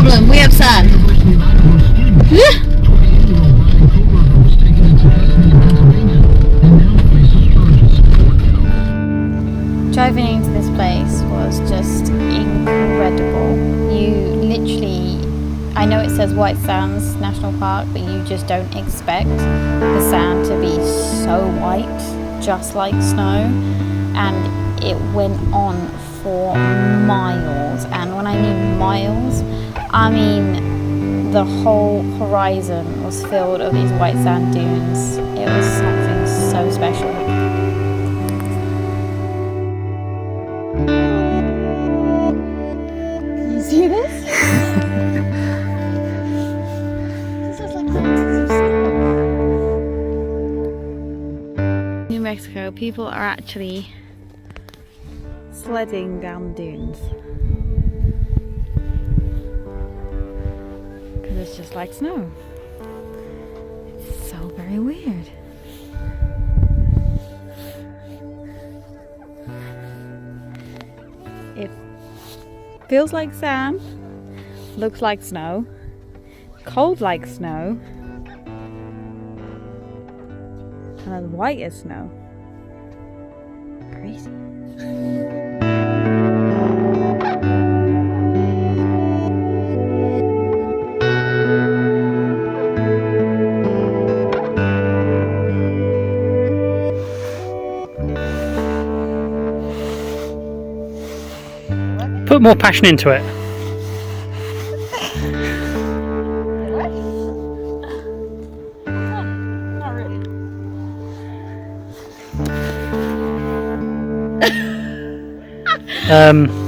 problem, we have sand. Driving into this place was just incredible. You literally, I know it says White Sands National Park, but you just don't expect the sand to be so white, just like snow. And it went on for miles. And when I mean miles, I mean the whole horizon was filled of these white sand dunes. It was something so special. You see this? This is like mountains of snow. New Mexico, people are actually sledding down dunes. Because it's just like snow. It's so very weird. It feels like sand, looks like snow, cold like snow, and as white as snow. Crazy. Put more passion into it. What? Not really.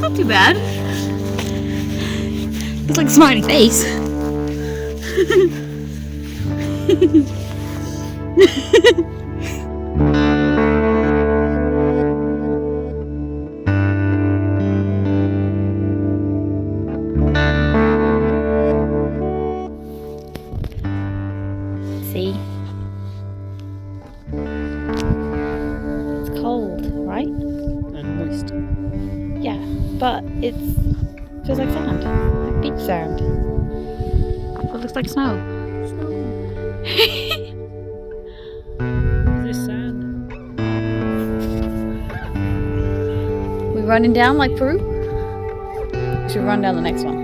Not too bad. Looks like a smiley face. See? It's cold, right? And moist. Yeah, but it feels like sand, like beach sand. It looks like snow. Is this sand? We running down like Peru? Should we run down the next one?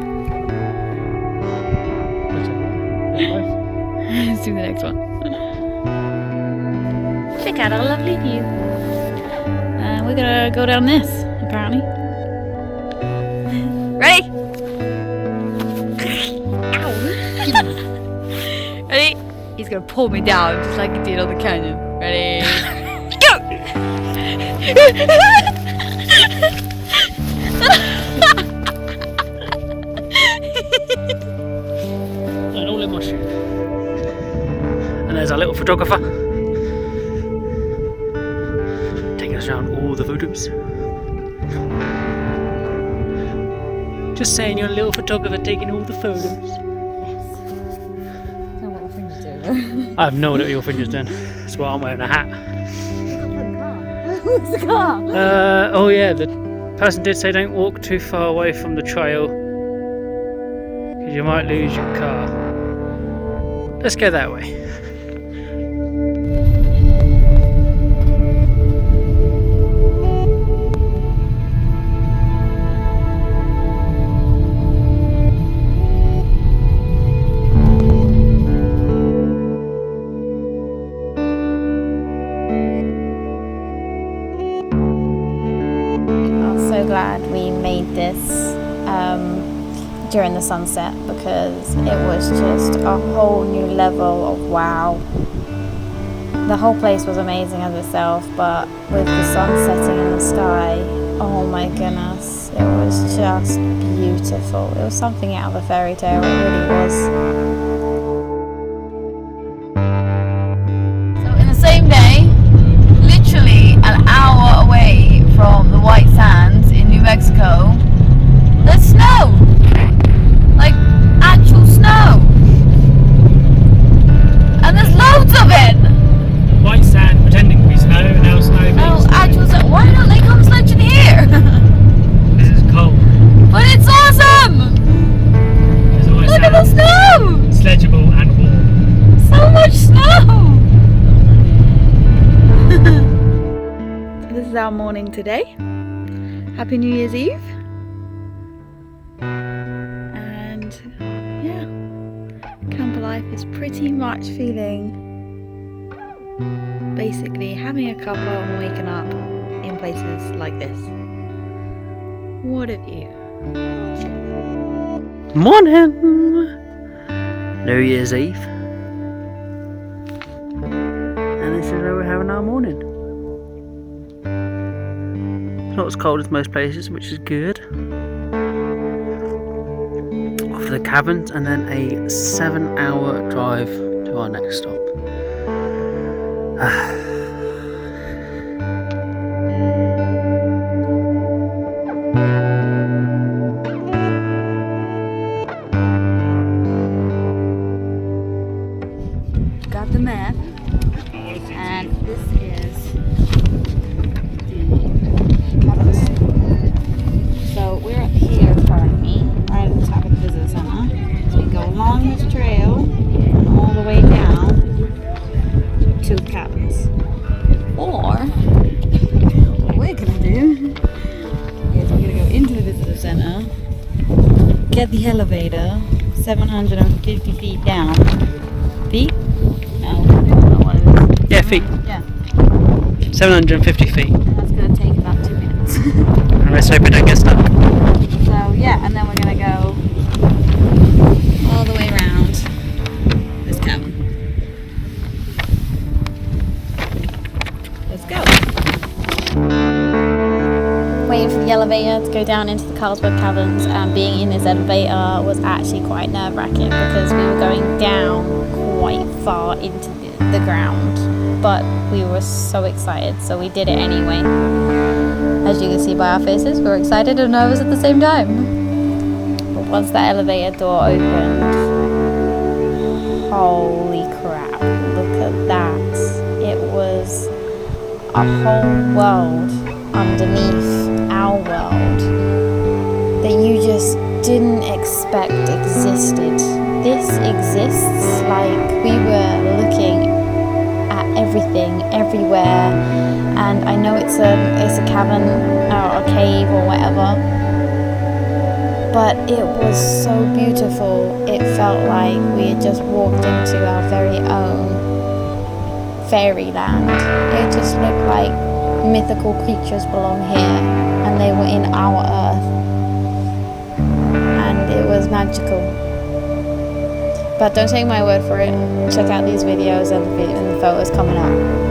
Let's do the next one. Check out our lovely view. We're gonna go down this, apparently. Ready? Ow! Ready? He's gonna pull me down just like he did on the canyon. Ready? Go! And all in my shoe. And there's our little photographer. Taking us around all the photos. Just saying, you're a little photographer taking all the photos. I don't know what your fingers do. I have no idea what your finger's doing. That's why I'm wearing a hat. Where's the car? Oh yeah, the person did say don't walk too far away from the trail because you might lose your car. Let's go that way. Glad we made this during the sunset because it was just a whole new level of wow. The whole place was amazing as itself, but with the sun setting in the sky, oh my goodness, it was just beautiful. It was something out of a fairy tale, it really was. So in the same day, literally an hour away from the White Sands in New Mexico, there's snow! Like, actual snow! And there's loads of it! White sand pretending to be snow, now snow being Oh, snow. actual snow. Why don't they come sledging here? This is cold. But it's awesome! This our morning today. Happy New Year's Eve. And yeah, camper life is pretty much feeling basically having a cuppa and waking up in places like this. What have you? Morning! New Year's Eve. And this is where we're having our morning. It's not as cold as most places, which is good. Off to the caverns and then a 7-hour drive to our next stop. Got the map, and this is the caverns. So we're up here currently, right at the top of the visitor center. So we go along this trail and all the way down to the caverns. Or what we're gonna do is we're gonna go into the visitor center, get the elevator 750 feet down. Feet? No, I don't know what it is. Yeah, feet. Yeah. 750 feet. And that's going to take about 2 minutes. And let's hope we don't get stuck. So yeah, and then we're going to go all the way around this cavern. Let's go. Waiting for the elevator to go down into the Carlsbad caverns, and being in this elevator was actually quite nerve-wracking because we were going down quite far into the ground, but we were so excited, so we did it anyway. As you can see by our faces, we were excited and nervous at the same time. But once that elevator door opened, holy crap, look at that. It was a whole world underneath our world that you just didn't expect existed. This exists. Like, we were looking at everything everywhere, and I know it's a cavern or a cave or whatever, but it was so beautiful. It felt like we had just walked into our very own fairyland. It just looked like mythical creatures belong here, and they were in our earth, and it was magical. But don't take my word for it. Check out these videos and the photos coming up.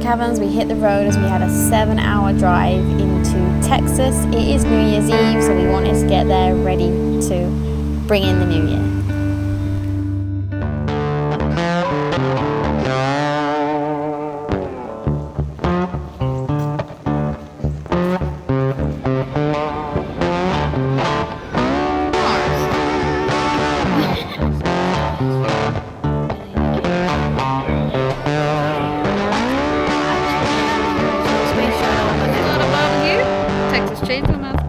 Caverns, we hit the road as we had a 7-hour drive into Texas. It is New Year's Eve, so we wanted to get there ready to bring in the new year. Chainsaw Massacre.